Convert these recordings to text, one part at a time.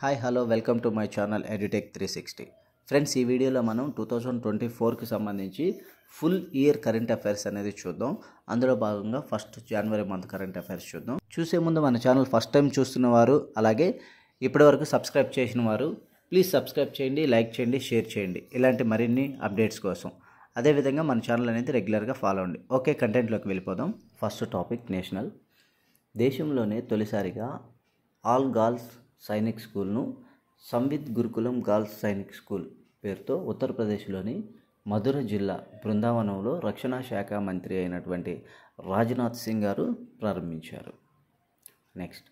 Hi hello welcome to my channel edutech 360. Friends, ఈ వీడియోలో మనం 2024కి సంబంధించి ఫుల్ ఇయర్ కరెంట్ అఫైర్స్ అనేది చూద్దాం. అందులో భాగంగా ఫస్ట్ జనవరి మంత్ కరెంట్ అఫైర్స్ చూద్దాం. చూసే ముందు మన ఛానల్ ఫస్ట్ టైం చూస్తున్నవారు, అలాగే ఇప్పటివరకు సబ్స్క్రైబ్ చేసిన వారు ప్లీజ్ సబ్స్క్రైబ్ చేయండి, లైక్ చేయండి, షేర్ చేయండి ఇలాంటి మరిన్ని అప్డేట్స్ కోసం. అదేవిధంగా మన ఛానల్ అనేది రెగ్యులర్గా ఫాలో అవ్వండి. ఓకే, కంటెంట్లోకి వెళ్ళిపోదాం. First topic national. దేశంలోనే తొలిసారిగా ఆల్ గర్ల్స్ సైనిక్ స్కూల్ను సంవిత్ గురుకులం గర్ల్స్ సైనిక్ స్కూల్ పేరుతో ఉత్తరప్రదేశ్లోని మధుర జిల్లా బృందావనంలో రక్షణ శాఖ మంత్రి అయినటువంటి రాజ్నాథ్ సింగ్ గారు ప్రారంభించారు. నెక్స్ట్,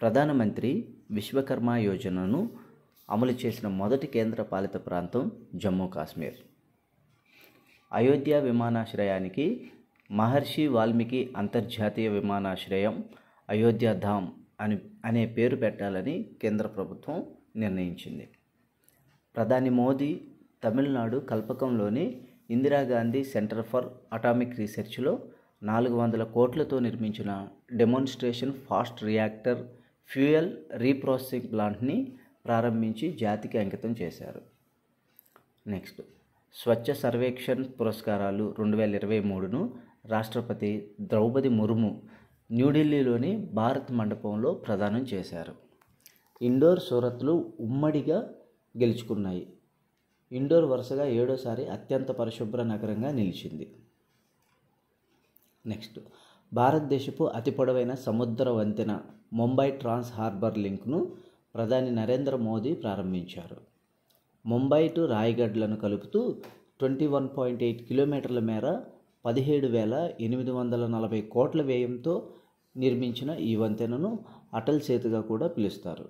ప్రధానమంత్రి విశ్వకర్మ యోజనను అమలు చేసిన మొదటి కేంద్ర పాలిత ప్రాంతం జమ్మూ కాశ్మీర్. అయోధ్య విమానాశ్రయానికి మహర్షి వాల్మీకి అంతర్జాతీయ విమానాశ్రయం అయోధ్యధామ్ అనే పేరు పెట్టాలని కేంద్ర ప్రభుత్వం నిర్ణయించింది. ప్రధాని మోదీ తమిళనాడు కల్పకంలోని ఇందిరాగాంధీ సెంటర్ ఫర్ అటామిక్ రీసెర్చ్లో 400 కోట్లతో నిర్మించిన demonstration fast reactor fuel reprocessing ప్లాంట్ని ప్రారంభించి జాతికి అంకితం చేశారు. నెక్స్ట్, స్వచ్ఛ సర్వేక్షణ్ పురస్కారాలు 2023ను రాష్ట్రపతి ద్రౌపది ముర్ము న్యూఢిల్లీలోని భారత్ మండపంలో ప్రదానం చేశారు. ఇండోర్, సూరత్లు ఉమ్మడిగా గెలుచుకున్నాయి. ఇండోర్ వరుసగా 7వసారి అత్యంత పరిశుభ్ర నగరంగా నిలిచింది. నెక్స్ట్, భారతదేశపు అతి పొడవైన సముద్ర వంతెన ముంబై ట్రాన్స్ హార్బర్ లింక్ను ప్రధాని నరేంద్ర మోదీ ప్రారంభించారు. ముంబై టు రాయ్గఢ్లను కలుపుతూ 21.8 కిలోమీటర్ల మేర 17,840 కోట్ల వ్యయంతో నిర్మించిన ఈ వంతెనను అటల్ సేతుగా కూడా పిలుస్తారు.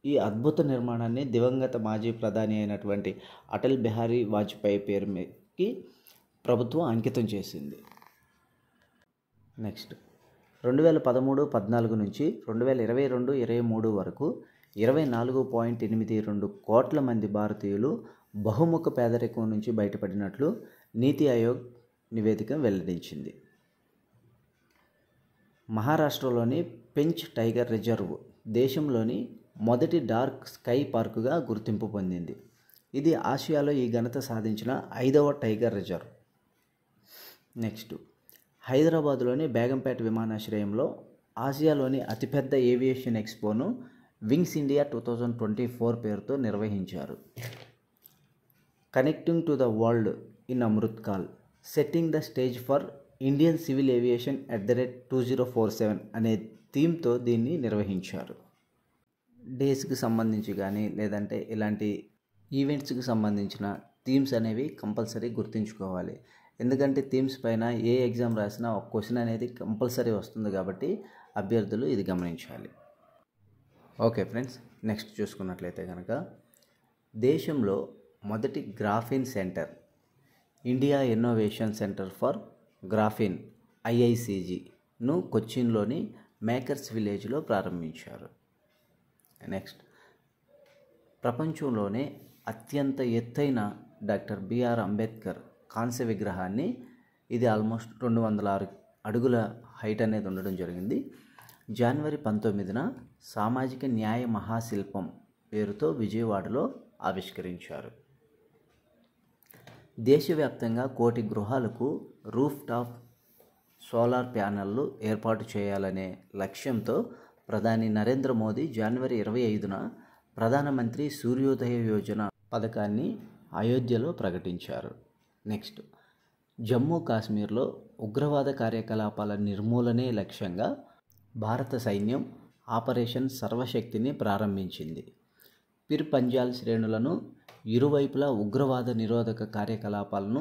ఈ అద్భుత నిర్మాణాన్ని దివంగత మాజీ ప్రధాని అయినటువంటి అటల్ బిహారీ వాజ్పేయి పేరుకి ప్రభుత్వం అంకితం చేసింది. నెక్స్ట్, 2013-14 నుంచి 2022-23 వరకు 24.82 కోట్ల మంది భారతీయులు బహుముఖ పేదరికం నుంచి బయటపడినట్లు నీతి ఆయోగ్ నివేదిక వెల్లడించింది. మహారాష్ట్రలోని పెంచ్ టైగర్ రిజర్వ్ దేశంలోని మొదటి డార్క్ స్కై పార్కుగా గుర్తింపు పొందింది. ఇది ఆసియాలో ఈ ఘనత సాధించిన 5వ టైగర్ రిజర్వ్. నెక్స్ట్, హైదరాబాదులోని బేగంపేట విమానాశ్రయంలో ఆసియాలోని అతిపెద్ద ఏవియేషన్ ఎక్స్పోను వింగ్స్ ఇండియా 2024 పేరుతో నిర్వహించారు. Connecting to the world in Amrit call, setting the stage for Indian civil aviation @2047 అనే థీమ్తో దీన్ని నిర్వహించారు. డేస్కి సంబంధించి కానీ లేదంటే ఇలాంటి ఈవెంట్స్కి సంబంధించిన థీమ్స్ అనేవి కంపల్సరీ గుర్తుంచుకోవాలి. ఎందుకంటే థీమ్స్ పైన ఏ ఎగ్జామ్ రాసినా ఒక క్వశ్చన్ అనేది కంపల్సరీ వస్తుంది కాబట్టి అభ్యర్థులు ఇది గమనించాలి. ఓకే ఫ్రెండ్స్, నెక్స్ట్ చూసుకున్నట్లయితే కనుక దేశంలో మొదటి graphene centre India innovation centre for graphene IICGను కొచ్చిన్లోని మేకర్స్ విలేజ్లో ప్రారంభించారు. నెక్స్ట్, ప్రపంచంలోనే అత్యంత ఎత్తైన డాక్టర్ బిఆర్ అంబేద్కర్ కాంస్య విగ్రహాన్ని, ఇది ఆల్మోస్ట్ 206 అడుగుల హైట్ అనేది ఉండడం జరిగింది, జనవరి 19న సామాజిక న్యాయ మహాశిల్పం పేరుతో విజయవాడలో ఆవిష్కరించారు. దేశవ్యాప్తంగా 1 కోటి గృహాలకు రూఫ్ టాప్ సోలార్ ప్యానెళ్లు ఏర్పాటు చేయాలనే లక్ష్యంతో ప్రధాని నరేంద్ర మోదీ జనవరి 25న ప్రధానమంత్రి సూర్యోదయ యోజన పథకాన్ని అయోధ్యలో ప్రకటించారు. నెక్స్ట్, జమ్మూ కాశ్మీర్లో ఉగ్రవాద కార్యకలాపాల నిర్మూలనే లక్ష్యంగా భారత సైన్యం ఆపరేషన్ సర్వశక్తిని ప్రారంభించింది. పిర్ పంజాల్ శ్రేణులను ఇరువైపులా ఉగ్రవాద నిరోధక కార్యకలాపాలను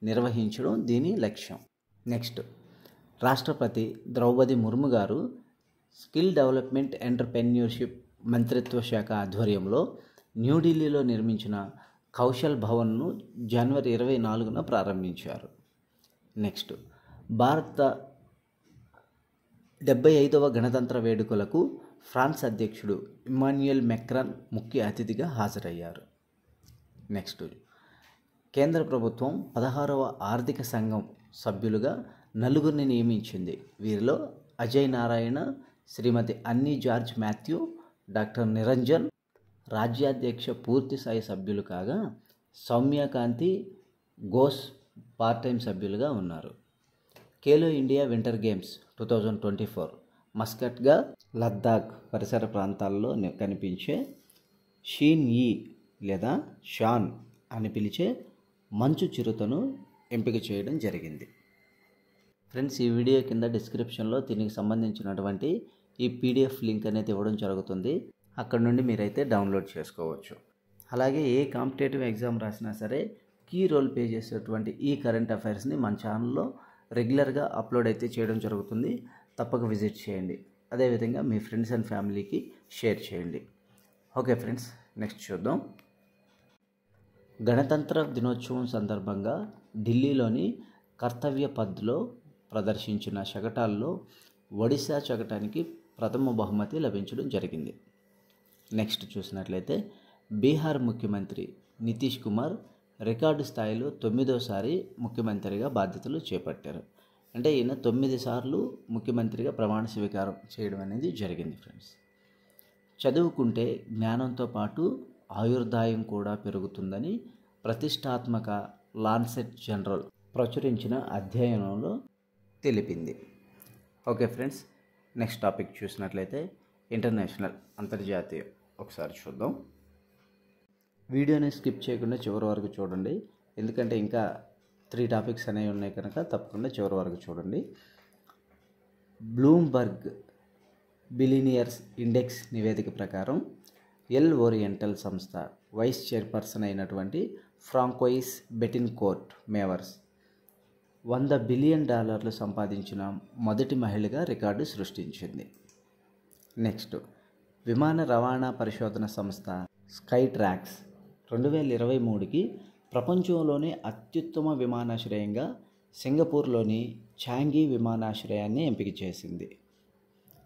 నిర్వహించడం దీని లక్ష్యం. నెక్స్ట్, రాష్ట్రపతి ద్రౌపది ముర్ము గారు స్కిల్ డెవలప్మెంట్ ఎంటర్‌ప్రెన్యూర్‌షిప్ మంత్రిత్వ శాఖ ఆధ్వర్యంలో న్యూఢిల్లీలో నిర్మించిన కౌశల్ భవన్ను జనవరి 24న ప్రారంభించారు. నెక్స్ట్, భారత 75వ గణతంత్ర వేడుకలకు ఫ్రాన్స్ అధ్యక్షుడు ఇమ్మాన్యుయల్ మెక్రాన్ ముఖ్య అతిథిగా హాజరయ్యారు. నెక్స్ట్, కేంద్ర ప్రభుత్వం 16వ ఆర్థిక సంఘం సభ్యులుగా 4 నియమించింది. వీరిలో అజయ్ నారాయణ, శ్రీమతి అన్నీ George Matthew, doctor Niranjan, Rajyadhyaksha పూర్తి స్థాయి సభ్యులు కాగా సౌమ్యకాంతి ఘోష్ పార్ట్ టైం సభ్యులుగా ఉన్నారు. ఖేలో ఇండియా వింటర్ గేమ్స్ 2024 మస్కట్గా లద్దాఖ్ పరిసర ప్రాంతాల్లో కనిపించే షీన్ యీ లేదా షాన్ అని పిలిచే మంచు చిరుతను ఎంపిక చేయడం జరిగింది. ఫ్రెండ్స్, ఈ వీడియో కింద డిస్క్రిప్షన్లో దీనికి సంబంధించినటువంటి ఈ పీడిఎఫ్ లింక్ అనేది ఇవ్వడం జరుగుతుంది. అక్కడ నుండి మీరైతే డౌన్లోడ్ చేసుకోవచ్చు. అలాగే ఏ కాంపిటేటివ్ ఎగ్జామ్ రాసినా సరే కీ రోల్ ప్లే చేసేటువంటి ఈ కరెంట్ అఫైర్స్ని మన ఛానల్లో రెగ్యులర్గా అప్లోడ్ అయితే చేయడం జరుగుతుంది. తప్పక విజిట్ చేయండి. అదేవిధంగా మీ ఫ్రెండ్స్ అండ్ ఫ్యామిలీకి షేర్ చేయండి. ఓకే ఫ్రెండ్స్, నెక్స్ట్ చూద్దాం. గణతంత్ర దినోత్సవం సందర్భంగా ఢిల్లీలోని కర్తవ్య పథ్లో ప్రదర్శించిన శకటాల్లో ఒడిశా శకటానికి ప్రథమ బహుమతి లభించడం జరిగింది. నెక్స్ట్ చూసినట్లయితే బీహార్ ముఖ్యమంత్రి నితీష్ కుమార్ రికార్డు స్థాయిలో 9వసారి ముఖ్యమంత్రిగా బాధ్యతలు చేపట్టారు. అంటే ఈయన 9 సార్లు ముఖ్యమంత్రిగా ప్రమాణ స్వీకారం చేయడం అనేది జరిగింది. ఫ్రెండ్స్, చదువుకుంటే జ్ఞానంతో పాటు ఆయుర్దాయం కూడా పెరుగుతుందని ప్రతిష్టాత్మక లాన్సెట్ జనరల్ ప్రచురించిన అధ్యయనంలో తెలిపింది. ఓకే ఫ్రెండ్స్, నెక్స్ట్ టాపిక్ చూసినట్లయితే ఇంటర్నేషనల్ అంతర్జాతీయ ఒకసారి చూద్దాం. వీడియోని స్కిప్ చేయకుండా చివరి వరకు చూడండి, ఎందుకంటే ఇంకా 3 టాపిక్స్ అనేవి ఉన్నాయి కనుక తప్పకుండా చివరి వరకు చూడండి. బ్లూంబర్గ్ బిలినియర్స్ ఇండెక్స్ నివేదిక ప్రకారం ఎల్ ఓరియంటల్ సంస్థ వైస్ చైర్పర్సన్ అయినటువంటి ఫ్రాంకోయిస్ బెటిన్కోర్ట్ మేవర్స్ $100 బిలియన్ సంపాదించిన మొదటి మహిళగా రికార్డు సృష్టించింది. నెక్స్ట్, విమాన రవాణా పరిశోధన సంస్థ స్కైట్రాక్స్ 2023కి ప్రపంచంలోనే అత్యుత్తమ విమానాశ్రయంగా సింగపూర్లోని చాంగి విమానాశ్రయాన్ని ఎంపిక చేసింది.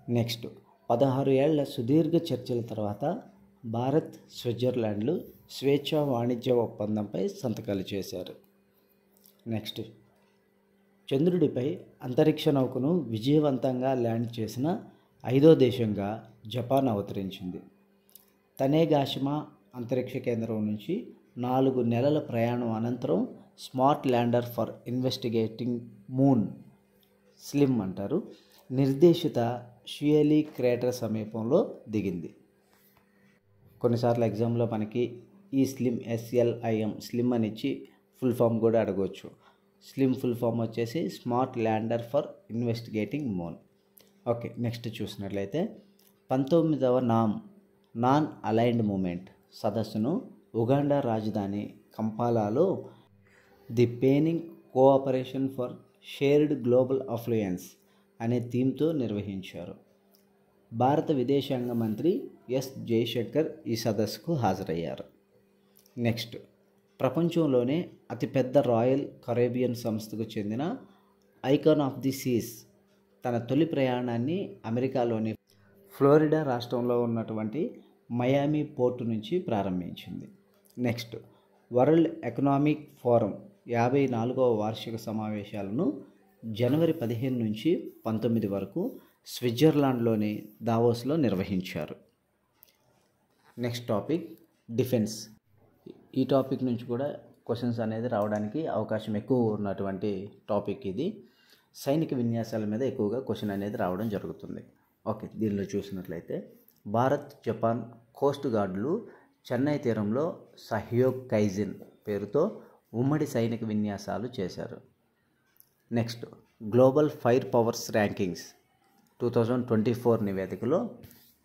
నెక్స్ట్, 16 ఏళ్ల సుదీర్ఘ చర్చల తర్వాత భారత్, స్విట్జర్లాండ్లు స్వేచ్ఛా వాణిజ్య ఒప్పందంపై సంతకాలు చేశారు. నెక్స్ట్, చంద్రుడిపై అంతరిక్ష నౌకను విజయవంతంగా ల్యాండ్ చేసిన 5వ దేశంగా జపాన్ అవతరించింది. తనేగాషిమా అంతరిక్ష కేంద్రం నుంచి 4 నెలల ప్రయాణం అనంతరం smart lander for investigating moon slim అంటారు నిర్దేశిత షియలీ క్రేటర్ సమీపంలో దిగింది. కొన్నిసార్లు ఎగ్జామ్లో మనకి ఈ స్లిమ్ SLIM స్లిమ్ అని ఇచ్చి ఫుల్ ఫామ్ కూడా అడగవచ్చు. స్లిమ్ ఫుల్ ఫామ్ వచ్చేసి smart lander for investigating moon. Okay, next చూసినట్లయితే 19వ నాన్ అలైన్డ్ మూమెంట్ సదస్సును ఉగాండా రాజధాని కంపాలాలో the deepening cooperation for shared global affluence అనే థీమ్తో నిర్వహించారు. భారత విదేశాంగ మంత్రి ఎస్ జయశంకర్ ఈ సదస్సుకు హాజరయ్యారు. నెక్స్ట్, ప్రపంచంలోనే అతిపెద్ద రాయల్ కరేబియన్ సంస్థకు చెందిన ఐకాన్ ఆఫ్ ది సీస్ తన తొలి ప్రయాణాన్ని అమెరికాలోని ఫ్లోరిడా రాష్ట్రంలో ఉన్నటువంటి మయామి పోర్టు నుంచి ప్రారంభించింది. నెక్స్ట్, వరల్డ్ ఎకనామిక్ ఫోరం 54వ వార్షిక సమావేశాలను జనవరి 15 నుంచి 19 వరకు స్విట్జర్లాండ్లోని దావోస్లో నిర్వహించారు. Next topic defence. ఈ టాపిక్ నుంచి కూడా క్వశ్చన్స్ అనేది రావడానికి అవకాశం ఎక్కువ ఉన్నటువంటి టాపిక్ ఇది. సైనిక విన్యాసాల మీద ఎక్కువగా క్వశ్చన్ అనేది రావడం జరుగుతుంది. ఓకే, దీనిలో చూసినట్లయితే భారత్, జపాన్ కోస్ట్ గార్డులు చెన్నై తీరంలో సహయోగ్ కైజిన్ పేరుతో ఉమ్మడి సైనిక విన్యాసాలు చేశారు. Next, global fire powers rankings 2024 నివేదికలో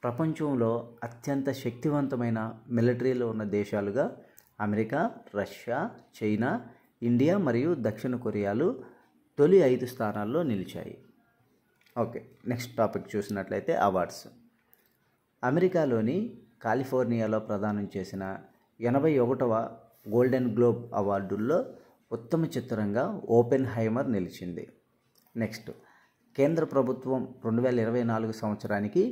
ప్రపంచంలో అత్యంత శక్తివంతమైన మిలిటరీలో ఉన్న దేశాలుగా అమెరికా, రష్యా, చైనా, ఇండియా మరియు దక్షిణ కొరియాలు తొలి 5 స్థానాల్లో నిలిచాయి. ఓకే, నెక్స్ట్ టాపిక్ చూసినట్లయితే అవార్డ్స్. అమెరికాలోని కాలిఫోర్నియాలో ప్రదానం చేసిన 81వ గోల్డెన్ గ్లోబ్ అవార్డుల్లో ఉత్తమ చిత్రంగా ఓపెన్ హైమర్ నిలిచింది. నెక్స్ట్, కేంద్ర ప్రభుత్వం 2024 సంవత్సరానికి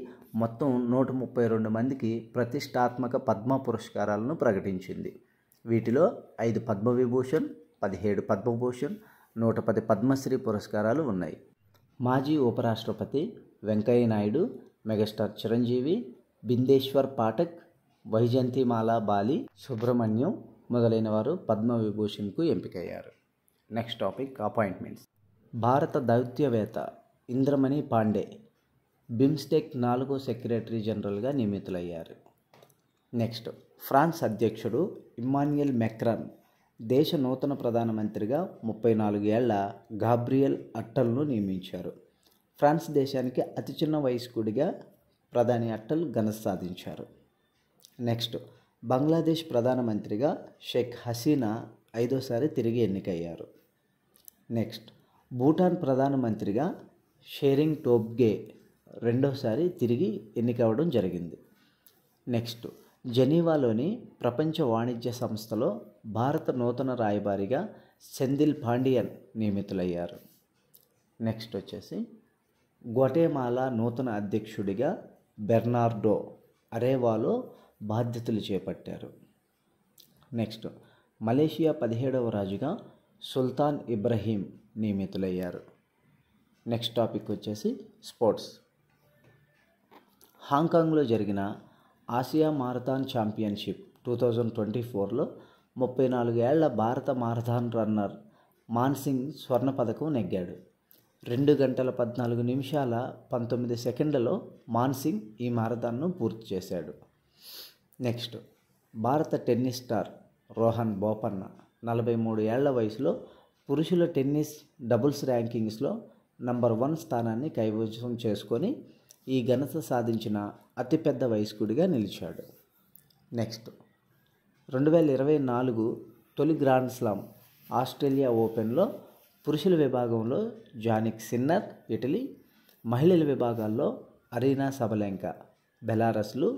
మొత్తం 132 మందికి ప్రతిష్టాత్మక పద్మ పురస్కారాలను ప్రకటించింది. వీటిలో 5 పద్మవిభూషణ్, 17 పద్మభూషణ్, 110 పద్మశ్రీ పురస్కారాలు ఉన్నాయి. మాజీ ఉపరాష్ట్రపతి వెంకయ్య నాయుడు, మెగాస్టార్ చిరంజీవి, బిందేశ్వర్ పాఠక్, వైజయంతిమాల బాలి, సుబ్రహ్మణ్యం మొదలైన వారు పద్మవిభూషణ్కు ఎంపికయ్యారు. Next topic appointments. భారత దౌత్యవేత్త ఇంద్రమణి పాండే బిమ్స్టెక్ 4వ సెక్రటరీ జనరల్గా నియమితులయ్యారు. నెక్స్ట్ ఫ్రాన్స్ అధ్యక్షుడు ఇమ్మాన్యుయల్ మెక్రాన్ దేశ నూతన ప్రధానమంత్రిగా 34 ఏళ్ల గాబ్రియల్ అట్టల్ను నియమించారు. ఫ్రాన్స్ దేశానికి అతి చిన్న వయస్కుడిగా ప్రధాని అట్టల్ ఘనత సాధించారు. నెక్స్ట్ బంగ్లాదేశ్ ప్రధానమంత్రిగా షేక్ హసీనా 5వసారి తిరిగి ఎన్నికయ్యారు. నెక్స్ట్ భూటాన్ ప్రధానమంత్రిగా షెరింగ్ టోబ్గే 2వసారి తిరిగి ఎన్నికవడం జరిగింది. నెక్స్ట్ జెనీవాలోని ప్రపంచ వాణిజ్య సంస్థలో భారత నూతన రాయబారిగా సెంధిల్ పాండియన్ నియమితులయ్యారు. నెక్స్ట్ వచ్చేసి గ్వాటెమాలా నూతన అధ్యక్షుడిగా బెర్నార్డో అరేవాలో బాధ్యతలు చేపట్టారు. నెక్స్ట్ మలేషియా 17వ రాజుగా సుల్తాన్ ఇబ్రహీం నియమితులయ్యారు. నెక్స్ట్ టాపిక్ వచ్చేసి స్పోర్ట్స్. హాంకాంగ్లో జరిగిన ఆసియా మారథాన్ ఛాంపియన్షిప్ 2024లో 34 ఏళ్ల భారత మారథాన్ రన్నర్ మాన్సింగ్ స్వర్ణ పథకం నెగ్గాడు. 2 గంటల 14 నిమిషాల 19 సెకండ్లలో మాన్సింగ్ ఈ మారథాన్ను పూర్తి చేశాడు. నెక్స్ట్ భారత టెన్నిస్ స్టార్ రోహన్ బోపన్న 43 ఏళ్ల వయసులో పురుషుల టెన్నిస్ డబుల్స్ ర్యాంకింగ్స్లో నంబర్ 1 స్థానాన్ని కైవసం చేసుకొని ఈ ఘనత సాధించిన అతిపెద్ద వయస్కుడిగా నిలిచాడు. నెక్స్ట్ 2024 తొలి గ్రాండ్ స్లామ్ ఆస్ట్రేలియా ఓపెన్లో పురుషుల విభాగంలో జానిక్ సిన్నర్ ఇటలీ, మహిళల విభాగాల్లో అరీనా సబలెంకా బెలారస్లు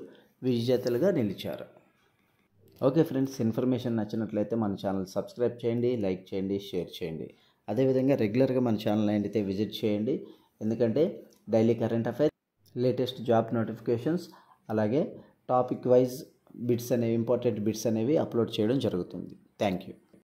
విజేతలుగా నిలిచారు. ఓకే ఫ్రెండ్స్, ఇన్ఫర్మేషన్ నచ్చినట్లయితే మన ఛానల్ సబ్స్క్రైబ్ చేయండి, లైక్ చేయండి, షేర్ చేయండి. అదేవిధంగా రెగ్యులర్గా మన ఛానల్ అయితే విజిట్ చేయండి. ఎందుకంటే daily current affairs, latest job notifications, అలాగే టాపిక్ వైజ్ బిట్స్ అనేవి ఇంపార్టెంట్ బిట్స్ అనేవి అప్లోడ్ చేయడం జరుగుతుంది. Thank you.